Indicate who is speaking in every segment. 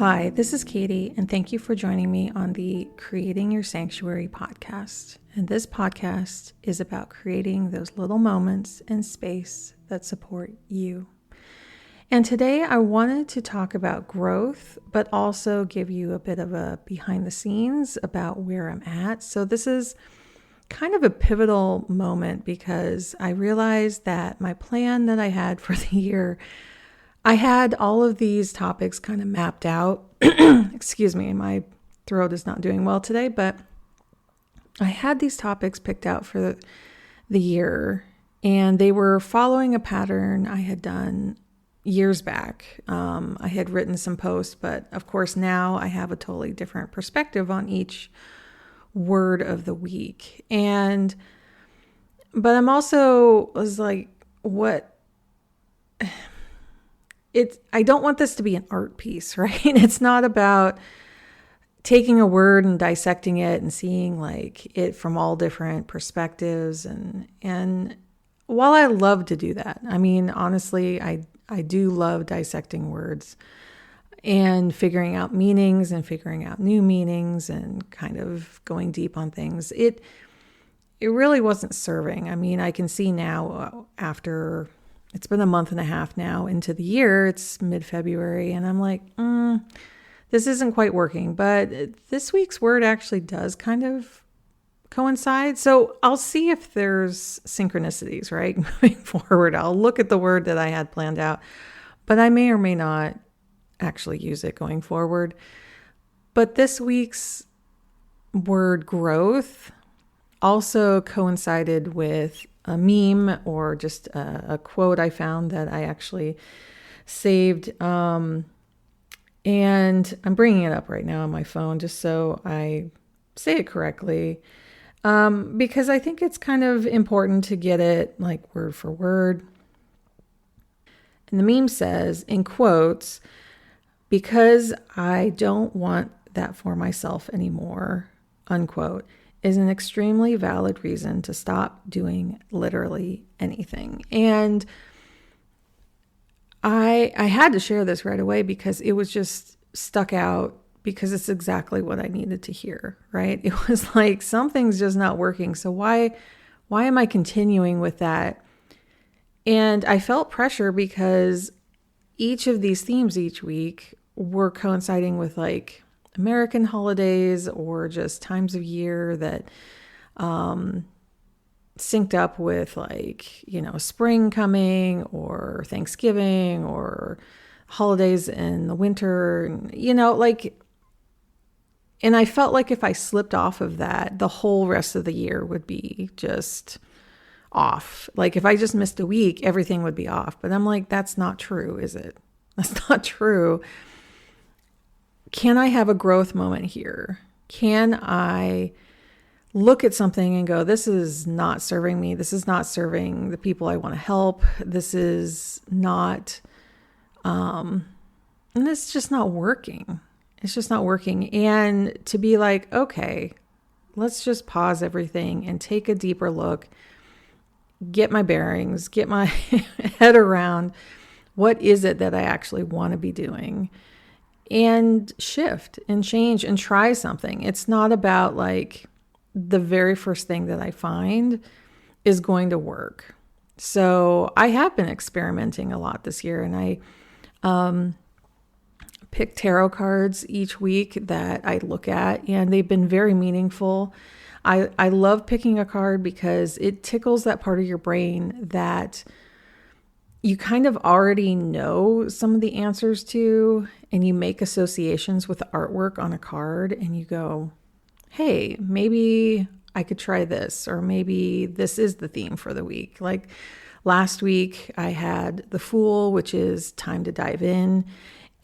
Speaker 1: Hi, this is Katie, and thank you for joining me on the Creating Your Sanctuary podcast. And this podcast is about creating those little moments and space that support you. And today I wanted to talk about growth, but also give you a bit of a behind the scenes about where I'm at. So this is kind of a pivotal moment because I realized that my plan that I had for the year, I had all of these topics kind of mapped out. Excuse me, my throat is not doing well today, but I had these topics picked out for the year, and they were following a pattern I had done years back. I had written some posts, but of course now I have a totally different perspective on each word of the week. But I'm also was like, I don't want this to be an art piece, right? It's not about taking a word and dissecting it and seeing like it from all different perspectives. And while I love to do that, I mean, honestly, I do love dissecting words and figuring out meanings and figuring out new meanings and kind of going deep on things. It really wasn't serving. I mean, I can see now after it's been a month and a half now into the year, it's mid-February, and I'm like, this isn't quite working. But this week's word actually does kind of coincide. So I'll see if there's synchronicities, right? Moving forward, I'll look at the word that I had planned out, but I may or may not actually use it going forward. But this week's word growth also coincided with a meme or just a quote I found that I actually saved. And I'm bringing it up right now on my phone just so I say it correctly. Because I think it's kind of important to get it like word for word. And the meme says, in quotes, "Because I don't want that for myself anymore," unquote, is an extremely valid reason to stop doing literally anything. And I had to share this right away because it was just stuck out because it's exactly what I needed to hear, right? It was like something's just not working. So why am I continuing with that? And I felt pressure because each of these themes each week were coinciding with like American holidays or just times of year that synced up with like, spring coming or Thanksgiving or holidays in the winter, and I felt like if I slipped off of that, the whole rest of the year would be just off. Like if I just missed a week, everything would be off. But I'm like, that's not true, is it? That's not true. Can I have a growth moment here? Can I look at something and go, this is not serving me. This is not serving the people I want to help. This is not, and it's just not working. It's just not working. And to be like, okay, let's just pause everything and take a deeper look, get my bearings, get my head around what is it that I actually want to be doing, and shift and change and try something. It's not about like the very first thing that I find is going to work. So I have been experimenting a lot this year, and I pick tarot cards each week that I look at, and they've been very meaningful. I love picking a card because it tickles that part of your brain that you kind of already know some of the answers to, and you make associations with the artwork on a card and you go, hey, maybe I could try this, or maybe this is the theme for the week. Like last week I had the Fool, which is time to dive in.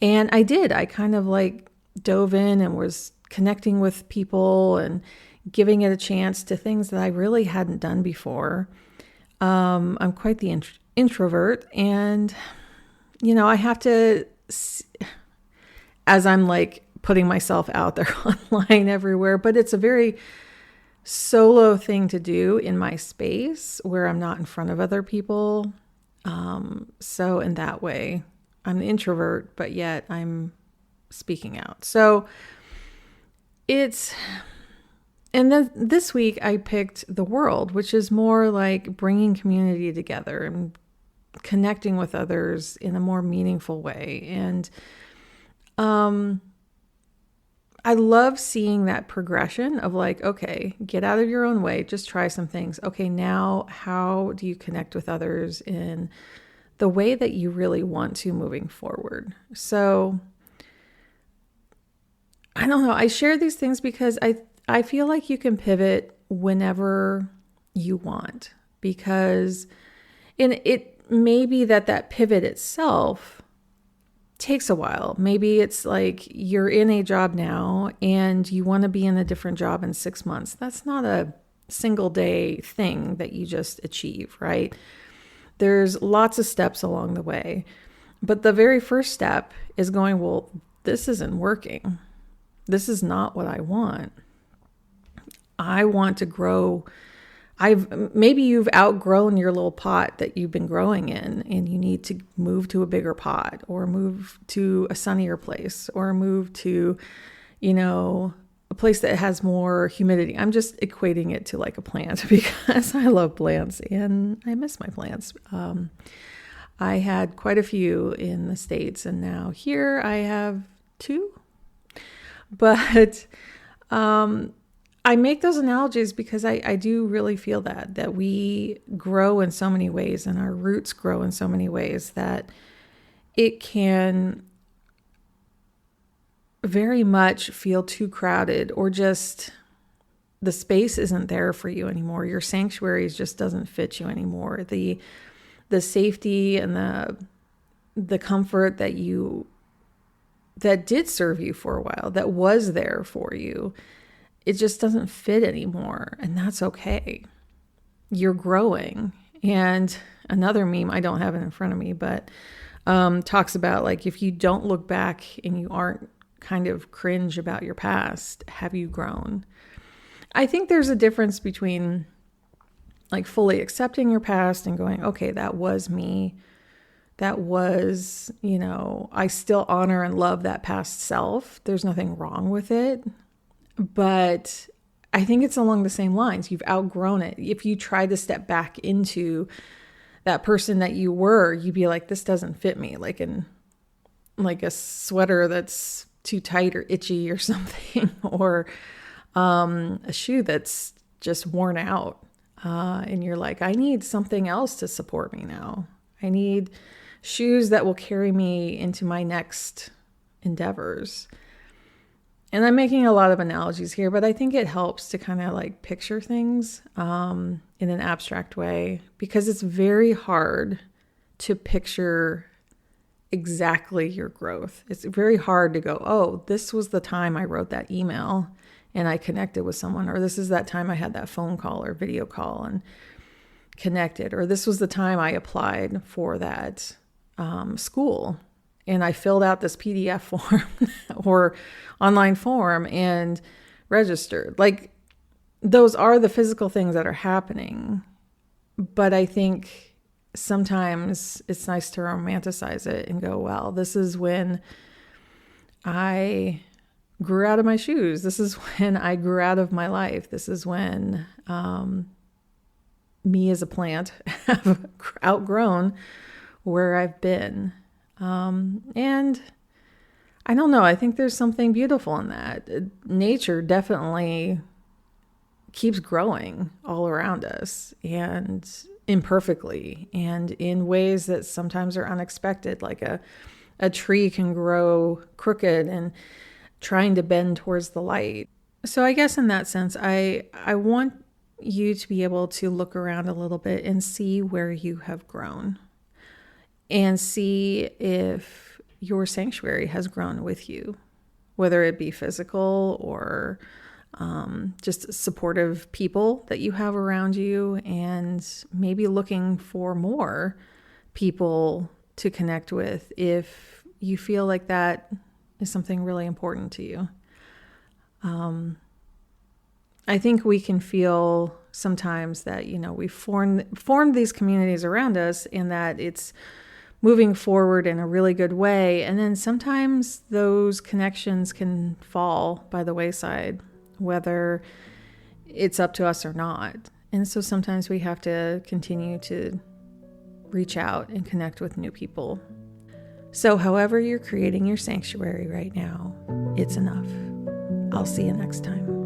Speaker 1: And I kind of like dove in and was connecting with people and giving it a chance to things that I really hadn't done before. I'm quite the introvert, and I have to, as I'm like putting myself out there online everywhere, but it's a very solo thing to do in my space where I'm not in front of other people. So in that way, I'm an introvert, but yet I'm speaking out. So and then this week I picked The World, which is more like bringing community together and connecting with others in a more meaningful way. And I love seeing that progression of like, okay, get out of your own way, just try some things. Okay, now how do you connect with others in the way that you really want to moving forward? So I don't know. I share these things because I feel like you can pivot whenever you want, because it may be that pivot itself takes a while. Maybe it's like you're in a job now and you want to be in a different job in 6 months. That's not a single day thing that you just achieve, right? There's lots of steps along the way. But the very first step is going, well, this isn't working. This is not what I want. I want to grow. Maybe you've outgrown your little pot that you've been growing in, and you need to move to a bigger pot, or move to a sunnier place, or move to, a place that has more humidity. I'm just equating it to like a plant because I love plants and I miss my plants. I had quite a few in the States, and now here I have 2. But I make those analogies because I do really feel that we grow in so many ways, and our roots grow in so many ways, that it can very much feel too crowded, or just the space isn't there for you anymore. Your sanctuary just doesn't fit you anymore. The safety and the comfort that did serve you for a while, that was there for you, it just doesn't fit anymore. And that's okay. You're growing. And another meme, I don't have it in front of me, but talks about like, if you don't look back and you aren't kind of cringe about your past, have you grown? I think there's a difference between like fully accepting your past and going, okay, that was me. That was, I still honor and love that past self. There's nothing wrong with it. But I think it's along the same lines. You've outgrown it. If you try to step back into that person that you were, you'd be like, this doesn't fit me. Like a sweater that's too tight or itchy or something, or a shoe that's just worn out. And you're like, I need something else to support me now. I need shoes that will carry me into my next endeavors. And I'm making a lot of analogies here, but I think it helps to kind of like picture things in an abstract way, because it's very hard to picture exactly your growth. It's very hard to go, oh, this was the time I wrote that email and I connected with someone, or this is that time I had that phone call or video call and connected, or this was the time I applied for that school and I filled out this PDF form or online form and registered. Like, those are the physical things that are happening. But I think sometimes it's nice to romanticize it and go, well, this is when I grew out of my shoes. This is when I grew out of my life. This is when me as a plant have outgrown where I've been. And I don't know, I think there's something beautiful in that. Nature definitely keeps growing all around us, and imperfectly, and in ways that sometimes are unexpected. Like a tree can grow crooked and trying to bend towards the light. So I guess in that sense, I want you to be able to look around a little bit and see where you have grown, and see if your sanctuary has grown with you, whether it be physical or just supportive people that you have around you, and maybe looking for more people to connect with if you feel like that is something really important to you. I think we can feel sometimes that, we formed these communities around us, and that it's moving forward in a really good way. And then sometimes those connections can fall by the wayside, whether it's up to us or not. And so sometimes we have to continue to reach out and connect with new people. So however you're creating your sanctuary right now, it's enough. I'll see you next time.